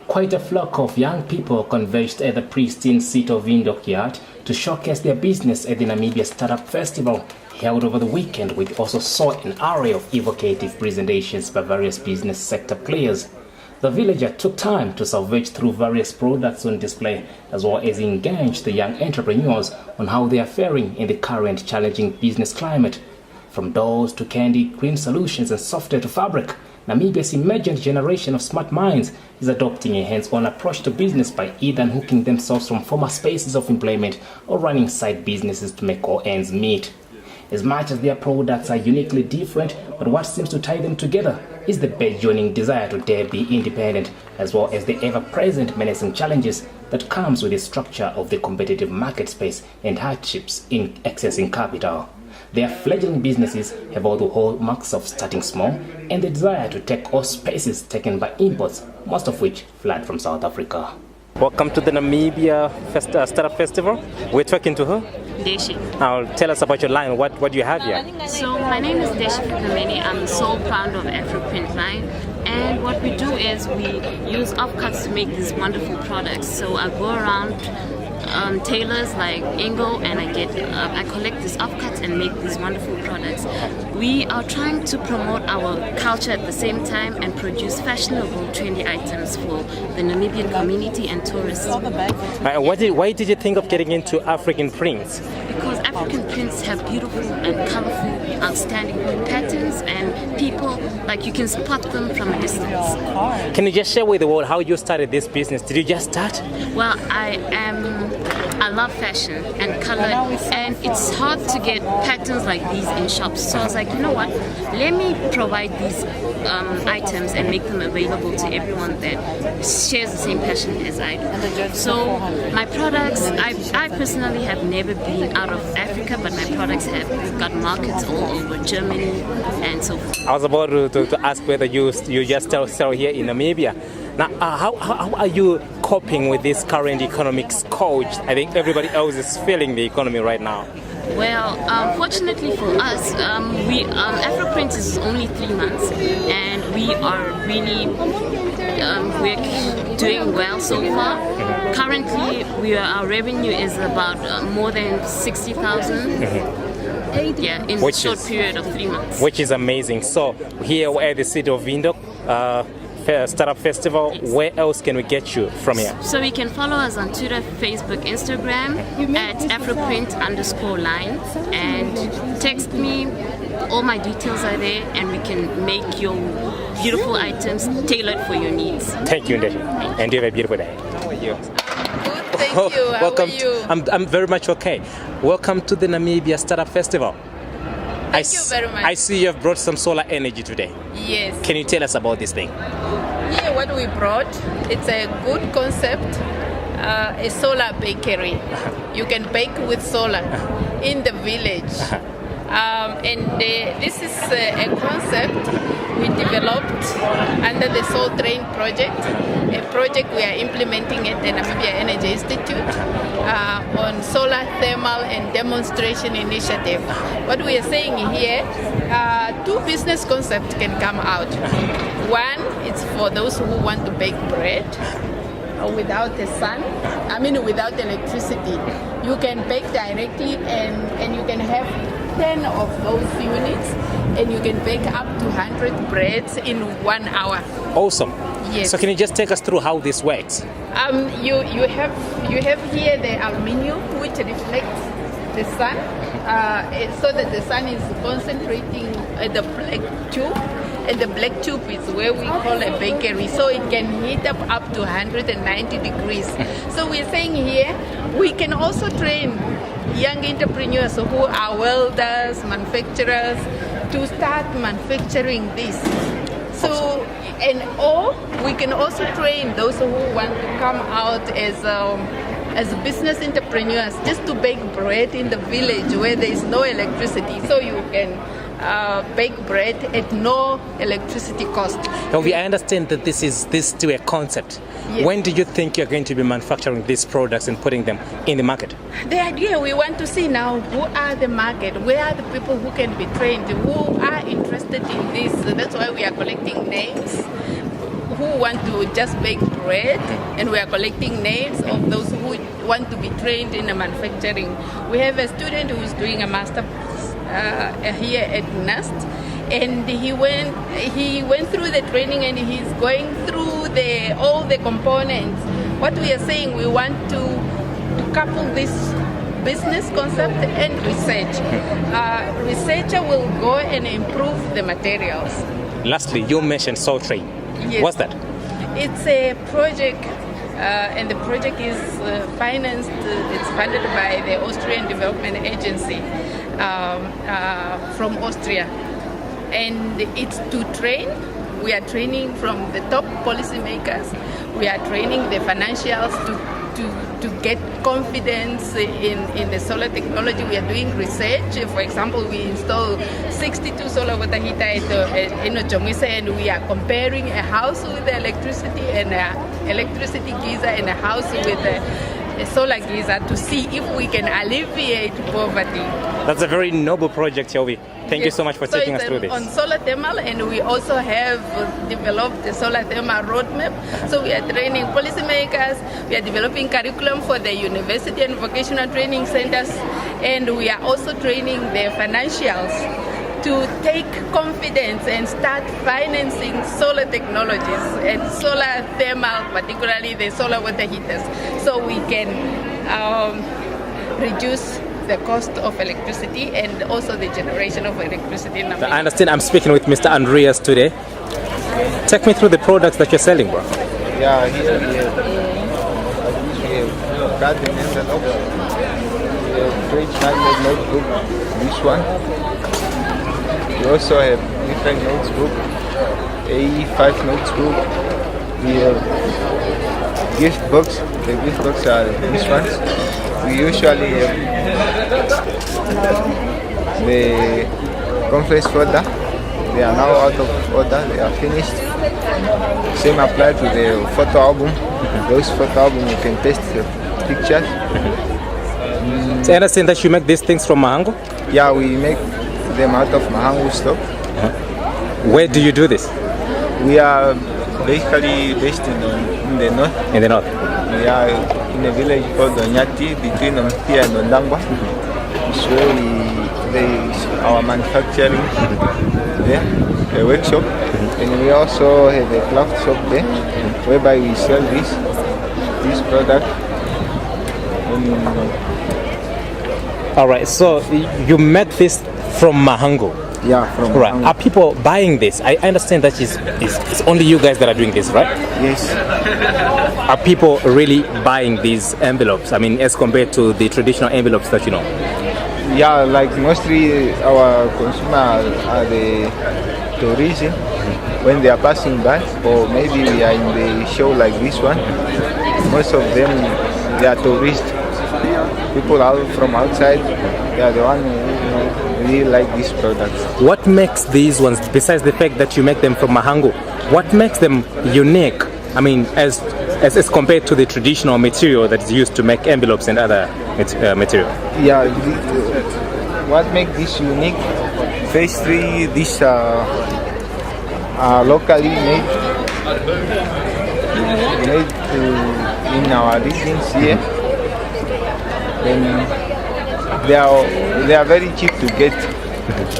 Quite a flock of young people converged at the pristine seat of Windhoek Yard to showcase their business at the Namibia Start-Up Festival held over the weekend, which also saw an array of evocative presentations by various business sector players. The villager took time to salvage through various products on display, as well as engage the young entrepreneurs on how they are faring in the current challenging business climate. From dolls to candy, green solutions and software to fabric, Namibia's emergent generation of smart minds is adopting a hands-on approach to business by either unhooking themselves from former spaces of employment or running side businesses to make all ends meet. As much as their products are uniquely different, but what seems to tie them together is the burgeoning desire to dare be independent, as well as the ever-present menacing challenges that comes with the structure of the competitive market space and hardships in accessing capital. Their fledgling businesses have all the hallmarks of starting small and the desire to take all spaces taken by imports, most of which flood from South Africa. Welcome to the Namibia Start-Up Festival. We're talking to her. Deshi. Now tell us about your line. What do you have here? So my name is Deshi Fukameni. I'm the sole founder of AfroPrint line. And what we do is we use offcuts to make these wonderful products. So I go around tailors like Ingo and I collect these offcuts and make these wonderful products. We are trying to promote our culture at the same time and produce fashionable, trendy items for the Namibian community and tourists. Why did you think of getting into African prints? Because African prints have beautiful and colorful, outstanding patterns, and people, like, you can spot them from a distance. Can you just share with the world how you started this business? Did you just start? Well, I love fashion and color, and it's hard to get patterns like these in shops. So I was like, you know what? Let me provide these items and make them available to everyone that shares the same passion as I do. So my products, I personally have never been out of Africa, but my products have got markets all over Germany and so forth. I was about to ask whether you just sell here in Namibia. Now, how are you coping with this current economic scourge? I think everybody else is feeling the economy right now. Well, fortunately for us, AfroPrint is only 3 months, and we are really we're doing well so far. Currently, our revenue is about more than 60,000. Yeah, in a short period of 3 months. Which is amazing. So here we're at the city of Windhoek. Startup Festival. Yes. Where else can we get you from here? So we can follow us on Twitter, Facebook, Instagram at AfroPrint_line, and text me. All my details are there, and we can make your beautiful items tailored for your needs. Thank you, Ndeshi. And you have a beautiful day. How are you? Good, thank you. Welcome. How are you? I'm very much okay. Welcome to the Namibia Start-Up Festival. Thank you very much. I see you have brought some solar energy today. Yes. Can you tell us about this thing? Yeah, what we brought, it's a good concept, a solar bakery. You can bake with solar in the village. This is a concept we developed under the Soul Train project, a project we are implementing at the Namibia Energy Institute on solar thermal and demonstration initiative. What we are saying here, 2 business concepts can come out. One, it's for those who want to bake bread without the sun, without electricity. You can bake directly and you can have 10 of those units, and you can bake up to 100 breads in 1 hour. Awesome. Yes. So can you just take us through how this works? You have here the aluminium, which reflects the sun, so that the sun is concentrating the black tube. And the black tube is where we call a bakery, so it can heat up to 190 degrees. So we're saying here, we can also train young entrepreneurs who are welders, manufacturers, to start manufacturing this. So, or we can also train those who want to come out as business entrepreneurs, just to bake bread in the village where there is no electricity. So you can bake bread at no electricity cost. I understand that this is still a concept. Yes. When do you think you're going to be manufacturing these products and putting them in the market? The idea, we want to see now who are the market, where are the people who can be trained, who are interested in this. That's why we are collecting names, who who want to just bake bread, and we are collecting names of those who want to be trained in manufacturing. We have a student who is doing a master here at NAST, and he went through the training, and he's going through all the components. What we are saying, we want to couple this business concept and research. Researcher will go and improve the materials. Lastly, you mentioned Soul Train. Yes. What's that? It's a project, and the project is financed. It's funded by the Austrian Development Agency from Austria, and it's to train. We are training from the top policymakers. We are training the financials to get confidence in the solar technology. We are doing research. For example, we install 62 solar water heaters in Ochomwisa, and we are comparing a house with the electricity and electricity geyser and a house with a solar geyser to see if we can alleviate poverty. That's a very noble project, Yovi. Thank you so much for taking us through this. On solar thermal, and we also have developed the solar thermal roadmap. So we are training policymakers, we are developing curriculum for the university and vocational training centers, and we are also training the financials to take confidence and start financing solar technologies and solar thermal, particularly the solar water heaters, so we can reduce the cost of electricity and also the generation of electricity in Namibia. I understand I'm speaking with Mr. Andreas today. Take me through the products that you're selling, bro. Yeah, here we have garden envelope, we have fridge magnet notebook, this one. We also have different notebook, A5 notebook. We have gift box. The gift box are these ones. We usually have the conference folder. They are now out of order. They are finished. Same apply to the photo album. Those photo album you can paste the pictures. So I understand that you make these things from Mahango? Yeah, we make them out of Mahango stock. Where do you do this? We are basically based in the north. In the north? We are in a village called Onyati between Namibia and Ondangwa. It's where there is our manufacturing there, a workshop, and we also have a craft shop there, whereby we sell this product. All right, so you make this from Mahango? Yeah, from right. Mahango. Are people buying this? I understand that it's only you guys that are doing this, right? Yes. Are people really buying these envelopes? I mean, as compared to the traditional envelopes that you know? Yeah, like mostly our consumers are the tourism when they are passing by, or maybe we are in the show like this one. Most of them, they are tourists. People out from outside, they are the one who really like these products. What makes these ones, besides the fact that you make them from Mahango, what makes them unique? I mean, as compared to the traditional material that is used to make envelopes and other material? Yeah, what makes this unique? Firstly, these are locally made in our regions here. And they are very cheap to get,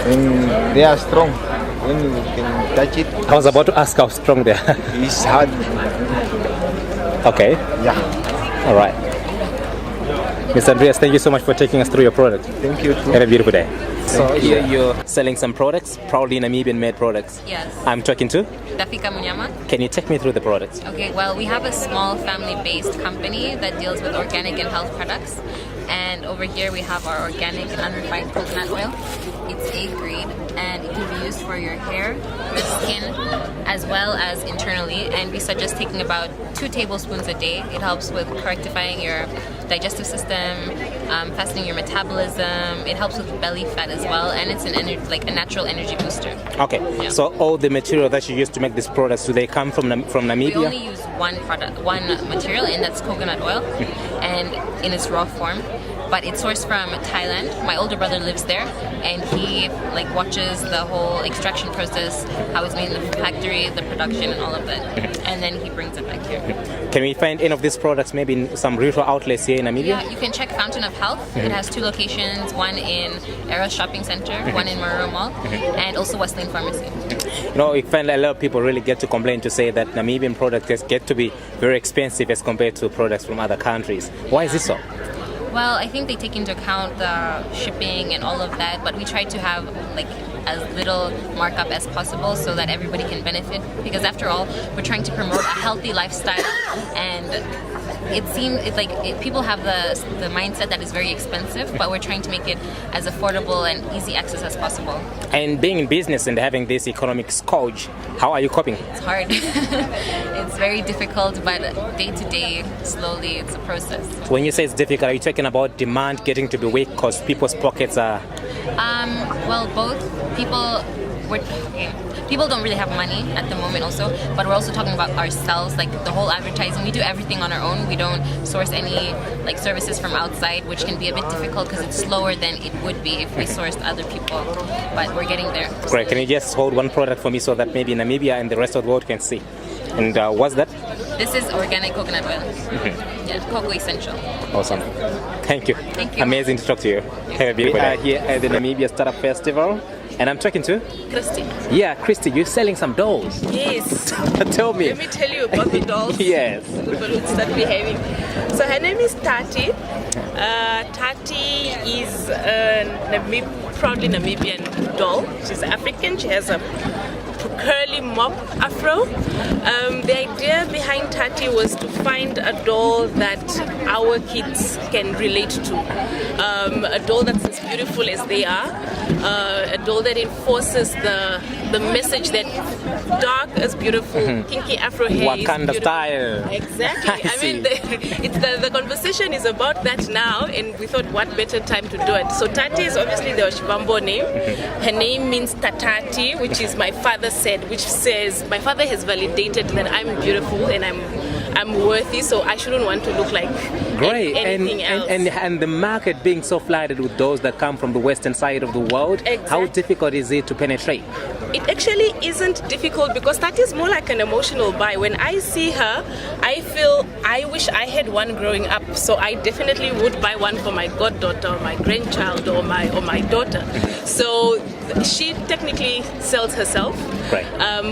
and they are strong. When you can touch it, I was about to ask how strong they are. it's hard. Okay. Yeah. All right. Mr. Andreas, thank you so much for taking us through your product. Thank you too. Have a beautiful day. So here you're selling some products, proudly Namibian-made products. Yes. I'm talking to? Dafika Munyama. Can you take me through the products? Okay, well, we have a small family-based company that deals with organic and health products. And over here we have our organic and unrefined coconut oil. It's A grade, and it can be used for your hair, the skin, as well as internally. And we suggest taking about 2 tablespoons a day. It helps with correctifying your digestive system, fastening your metabolism. It helps with belly fat as well, and it's like a natural energy booster. Okay, Yeah. so all the material that you use to make these products, do they come from Namibia? We only use one material, and that's coconut oil, and in its raw form. But it's sourced from Thailand. My older brother lives there, and he like watches the whole extraction process, how it's made in the factory, the production, and all of that, and then he brings it back here. Can we find any of these products maybe in some retail outlets here in Namibia? Yeah, you can check Fountain of Health. It has 2 locations, one in Eros Shopping Center, one in Maroro Mall, and also Wesleyan Pharmacy. You know, we find a lot of people really get to complain to say that Namibian products get to be very expensive as compared to products from other countries. Why is this so? Well, I think they take into account the shipping and all of that, but we try to have like as little markup as possible so that everybody can benefit, because after all, we're trying to promote a healthy lifestyle, and people have the mindset that it's very expensive, but we're trying to make it as affordable and easy access as possible. And being in business and having this economic scourge, how are you coping? It's hard. It's very difficult, but day to day, slowly, it's a process. When you say it's difficult, are you talking about demand getting to be weak because people's pockets are... Well, both. People don't really have money at the moment also, but we're also talking about ourselves, like the whole advertising. We do everything on our own. We don't source any like services from outside, which can be a bit difficult because it's slower than it would be if we sourced other people, but we're getting there. Great. Can you just hold one product for me so that maybe Namibia and the rest of the world can see? And what's that? This is organic coconut oil. Yeah, Cocoa Essential. Awesome. Thank you. Thank you. Amazing to talk to you. Have a beautiful day. Here at the Namibia Start-Up Festival, and I'm talking to... Christy. Yeah, Christy, you're selling some dolls. Yes. Tell me. Let me tell you about the dolls. Yes. The balloons that we're having. So her name is Tati. Tati is a proudly Namibian doll. She's African. She has a curly mop afro. The idea behind Tati was to find a doll that our kids can relate to. A doll that's as beautiful as they are. A doll that enforces the message that dark is beautiful, kinky afro hair Wakanda is style. Exactly. I mean, the conversation is about that now, and we thought what better time to do it. So Tati is obviously the Oshibambo name. Her name means Tatati, which is my father said, which says my father has validated that I'm beautiful and I'm worthy, so I shouldn't want to look like anything else. And the market being so flooded with those that come from the western side of the world, Exactly. How difficult is it to penetrate? It actually isn't difficult because that is more like an emotional buy. When I see her, I feel I wish I had one growing up. So I definitely would buy one for my goddaughter or my grandchild or my daughter. So she technically sells herself. Right.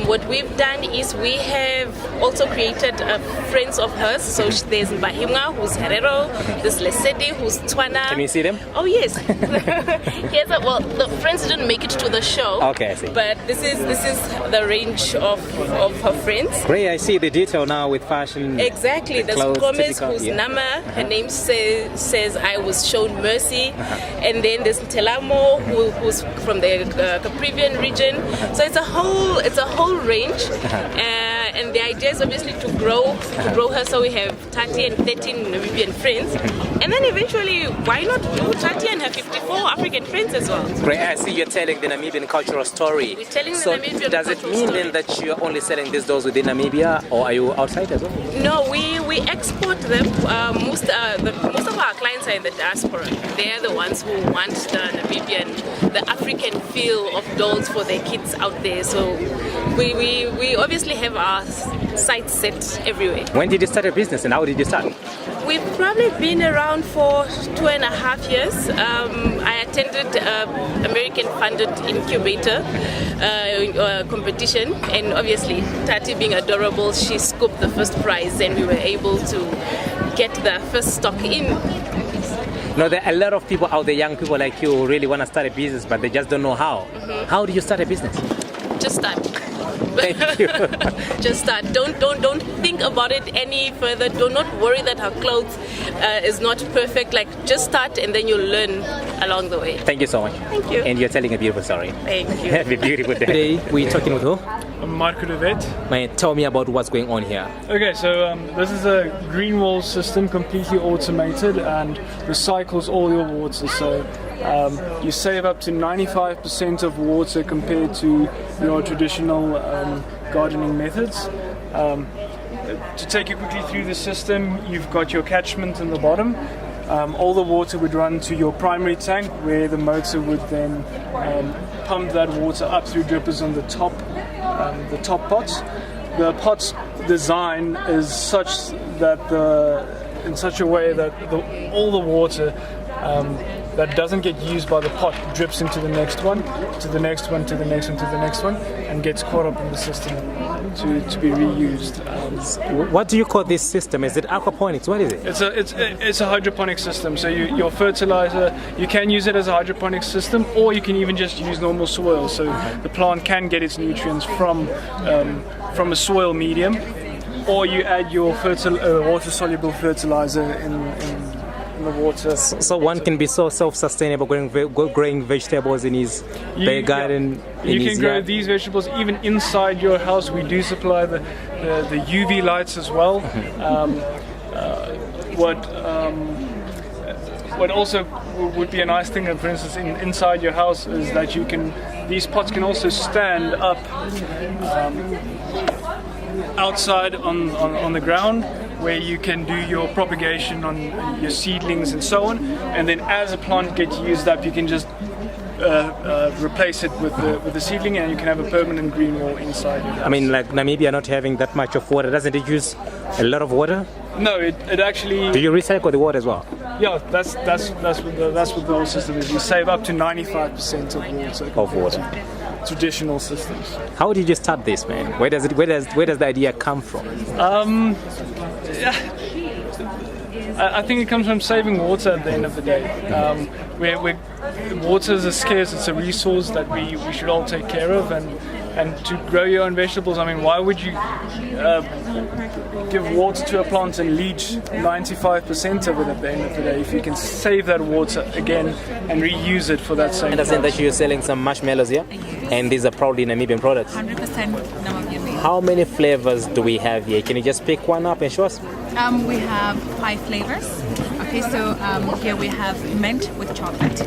What we've done is we have also created friends of hers. So there's Bahimwa, who's Herero. There's Lesedi, who's Tswana. Can you see them? Oh yes. Well, the friends didn't make it to the show. Okay, I see. But this is the range of her friends. Great, I see the detail now with fashion. Exactly. There's clothes, Gomez, typical, who's yeah. Nama. Her name says I was shown mercy. And then there's Telamo, who's from the Caprivian region. So it's a whole range. And the idea is obviously to grow her. So we have 30 and 13 Namibian friends. And then eventually, why not do 30 and her 54 African friends as well? Great, I see you're telling the Namibian cultural story. We're telling the so Namibian does it cultural mean story. then that you're only selling these dolls within Namibia, or are you outside as well? No, we export them. Most of our clients are in the diaspora. They are the ones who want the African feel of dolls for their kids out there. So we obviously have our sights set everywhere. When did you start a business and how did you start? We've probably been around for 2.5 years. I attended American funded incubator competition, and obviously Tati being adorable, she scooped the first prize and we were able to get the first stock in. No, there are a lot of people out there, young people like you, who really want to start a business, but they just don't know how. How did you start a business? Just start. Thank you. Just start. Don't think about it any further. Do not worry that our clothes is not perfect. Like, just start and then you'll learn along the way. Thank you so much. Thank you. And you're telling a beautiful story. Thank you. Have a beautiful day. Today we're talking with who? Marco de Vet. Man, tell me about what's going on here. Okay, so this is a green wall system, completely automated, and recycles all your water. So you save up to 95% of water compared to your traditional gardening methods. To take you quickly through the system, you've got your catchment in the bottom. All the water would run to your primary tank, where the motor would then pump that water up through drippers on the top pots. The pot's design is such that in such a way that all the water that doesn't get used by the pot drips into the next one, to the next one, to the next one, to the next one, and gets caught up in the system to be reused. What do you call this system? Is it aquaponics? What is it? It's a hydroponic system. So your fertilizer, you can use it as a hydroponic system, or you can even just use normal soil. So the plant can get its nutrients from a soil medium, or you add your water-soluble fertilizer in the water. So one can be so self-sustainable growing vegetables in his garden. You can grow these vegetables even inside your house. We do supply the UV lights as well. What also would be a nice thing, for instance, inside your house, is that these pots can also stand up outside on the ground, where you can do your propagation on your seedlings and so on, and then as a plant gets used up, you can just replace it with the seedling, and you can have a permanent green wall inside your house. I mean, like Namibia not having that much of water, doesn't it use a lot of water? No, it actually. Do you recycle the water as well? Yeah, that's what the whole system is. You save up to 95% of water. Traditional systems. How did you start this, man? Where does the idea come from? I think it comes from saving water at the end of the day. Water is scarce; it's a resource that we should all take care of, and to grow your own vegetables. I mean, why would you give water to a plant and leach 95% of it at the end of the day if you can save that water again and reuse it for that same? I understand that you're selling some marshmallows here, and these are proudly Namibian products. 100% Namibian made. How many flavors do we have here? Can you just pick one up and show us? We have 5 flavors. Okay, so here we have mint with chocolate,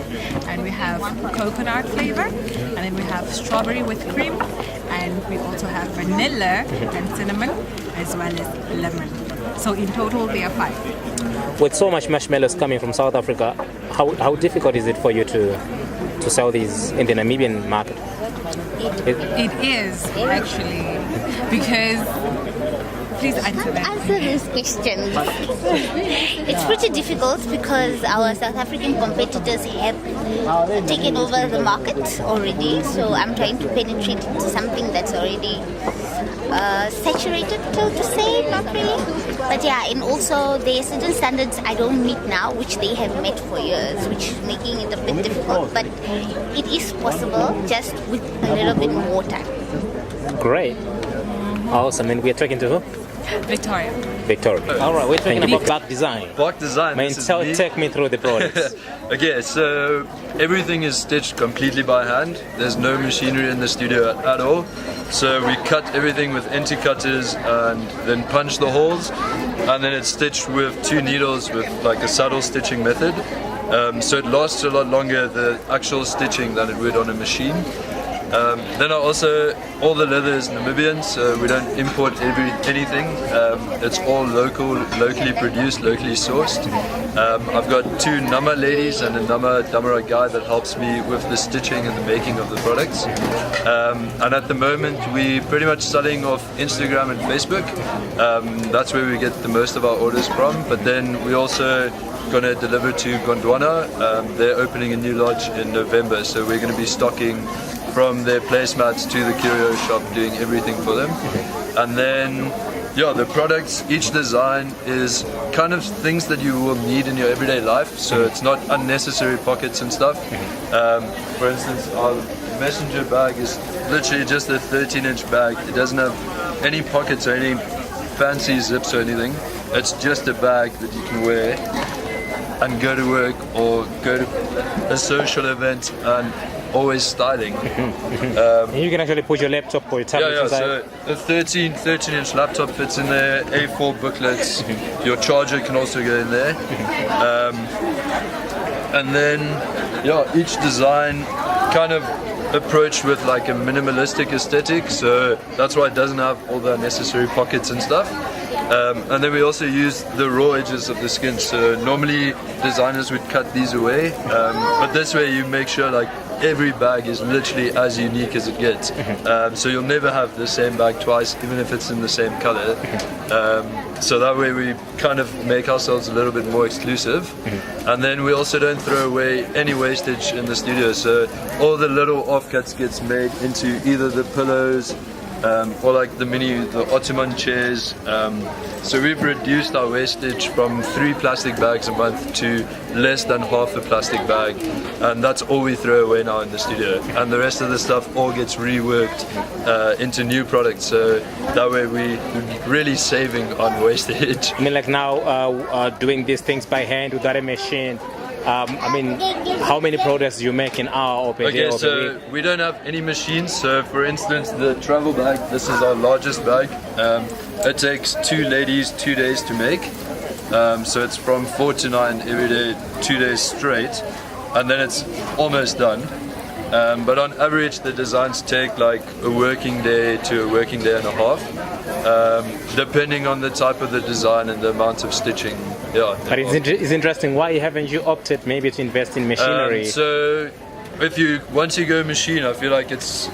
and we have coconut flavor, and then we have strawberry with cream, and we also have vanilla and cinnamon, as well as lemon. So in total, there are 5. With so much marshmallows coming from South Africa, how difficult is it for you to sell these in the Namibian market? It is actually, because please answer that. Answer this question. It's pretty difficult because our South African competitors have taken over the market already. So I'm trying to penetrate into something that's already saturated, so to say, not really. But yeah, and also there are certain standards I don't meet now, which they have met for years, which is making it a bit difficult. But it is possible, just with a little bit more time. Great. Awesome. And we're talking to who? Victoria. All right, we're talking about back design. Back design. Man, take me through the products. Okay, so everything is stitched completely by hand. There's no machinery in the studio at all. So we cut everything with inti cutters and then punch the holes, and then it's stitched with 2 needles with like a saddle stitching method. So it lasts a lot longer, the actual stitching, than it would on a machine. Then all the leather is Namibian, so we don't import anything. It's all locally produced, locally sourced. I've got 2 Nama ladies and a Damara guy that helps me with the stitching and the making of the products. And at the moment, we're pretty much selling off Instagram and Facebook. That's where we get the most of our orders from. But then we also going to deliver to Gondwana. They're opening a new lodge in November, so we're going to be stocking from their placemats to the curio shop, doing everything for them. And then the products, each design is kind of things that you will need in your everyday life, so it's not unnecessary pockets and stuff. For instance, messenger bag is literally just a 13-inch bag. It doesn't have any pockets or any fancy zips or anything. It's just a bag that you can wear and go to work or go to a social event and always styling. You can actually put your laptop or your tablet inside. So a 13-inch laptop fits in there, A4 booklets, your charger can also go in there. And then, each design kind of approached with like a minimalistic aesthetic, so that's why it doesn't have all the necessary pockets and stuff. And then we also use the raw edges of the skin, so normally designers would cut these away, but this way you make sure like every bag is literally as unique as it gets. So you'll never have the same bag twice, even if it's in the same color. So that way we kind of make ourselves a little bit more exclusive. And then we also don't throw away any wastage in the studio, so all the little offcuts gets made into either the pillows or like the Ottoman chairs. So we've reduced our wastage from 3 plastic bags a month to less than half a plastic bag, and that's all we throw away now in the studio. And the rest of the stuff all gets reworked into new products, so that way we're really saving on wastage. I mean, like now doing these things by hand without a machine, I mean, how many products do you make in hour or per day? Okay, so we don't have any machines. So for instance, the travel bag, this is our largest bag. It takes 2 ladies 2 days to make. So it's from 4 to 9 every day, 2 days straight, and then it's almost done. But on average, the designs take like a working day to a working day and a half, depending on the type of the design and the amount of stitching. Yeah. But it's interesting. Why haven't you opted maybe to invest in machinery? So once you go machine, I feel like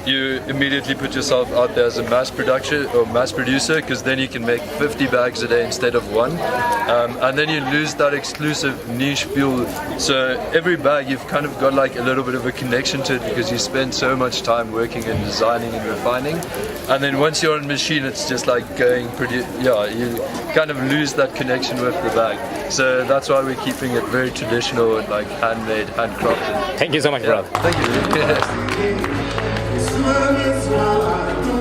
you immediately put yourself out there as a mass producer, because then you can make 50 bags a day instead of 1, and then you lose that exclusive niche feel. So every bag you've kind of got like a little bit of a connection to it, because you spend so much time working and designing and refining, and then once you're on machine, it's just like you kind of lose that connection with the bag. So that's why we're keeping it very traditional and like handmade, handcrafted. Thank you so much, brother. Thank you.